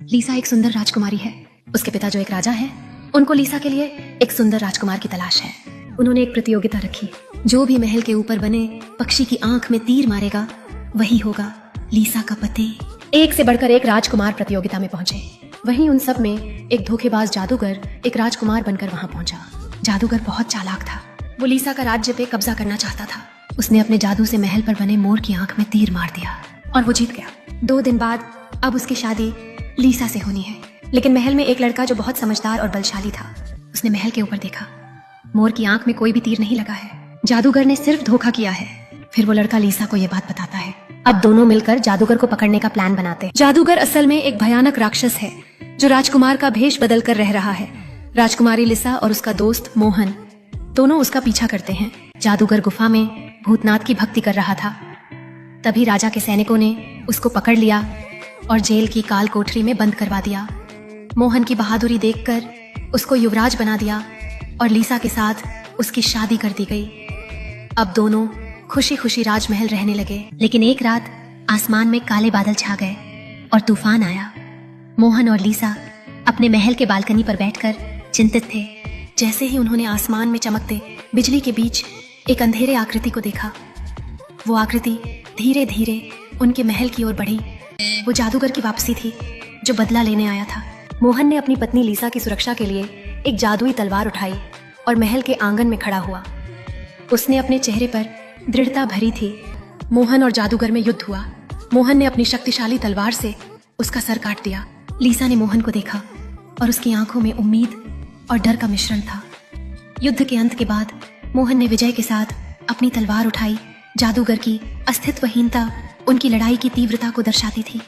लीसा एक सुंदर राजकुमारी है। उसके पिता जो एक राजा है, उनको लीसा के लिए एक सुंदर राजकुमार की तलाश है। उन्होंने एक प्रतियोगिता रखी, जो भी महल के ऊपर बने पक्षी की आंख में तीर मारेगा वही होगा लीसा का पति। एक से बढ़कर एक राजकुमार प्रतियोगिता में पहुंचे। वहीं उन सब में एक धोखेबाज जादूगर एक राजकुमार बनकर वहां पहुंचा। जादूगर बहुत चालाक था। वो लीसा का राज्य पे कब्जा करना चाहता था। उसने अपने जादू से महल पर बने मोर की आंख में तीर मार दिया और वो जीत गया। 2 दिन बाद अब उसकी शादी लीसा से होनी है। लेकिन महल में एक लड़का जो बहुत समझदार और बलशाली था, उसने महल के ऊपर देखा, मोर की आंख में कोई भी तीर नहीं लगा है। जादूगर ने सिर्फ धोखा किया है। फिर वो लड़का लीसा को ये बात बताता है। अब दोनों मिलकर जादूगर को पकड़ने का प्लान बनाते हैं। जादूगर असल में एक भयानक राक्षस है जो राजकुमार का भेष बदल कर रह रहा है। राजकुमारी लीसा और उसका दोस्त मोहन दोनों उसका पीछा करते हैं। जादूगर गुफा में भूतनाथ की भक्ति कर रहा था। तभी राजा के सैनिकों ने उसको पकड़ लिया और जेल की काल कोठरी में बंद करवा दिया। मोहन की बहादुरी देखकर उसको युवराज बना दिया और लीसा के साथ उसकी शादी कर दी गई। अब दोनों खुशी खुशी राजमहल रहने लगे। लेकिन एक रात आसमान में काले बादल छा गए और तूफान आया। मोहन और लीसा अपने महल के बालकनी पर बैठकर चिंतित थे। जैसे ही उन्होंने आसमान में चमकते बिजली के बीच एक अंधेरे आकृति को देखा, वो आकृति धीरे धीरे उनके महल की ओर बढ़ी। वो जादूगर की वापसी थी जो बदला लेने आया था। मोहन ने अपनी पत्नी लीसा की सुरक्षा के लिए एक जादुई तलवार उठाई और महल के आंगन में खड़ा हुआ। उसने अपने चेहरे पर दृढ़ता भरी थी। मोहन और जादूगर में युद्ध हुआ। मोहन ने अपनी शक्तिशाली तलवार से उसका सर काट दिया। लीसा ने मोहन को देखा और उसकी आंखों में उम्मीद और डर का मिश्रण था। युद्ध के अंत के बाद मोहन ने विजय के साथ अपनी तलवार उठाई। जादूगर की अस्तित्वहीनता उनकी लड़ाई की तीव्रता को दर्शाती थी।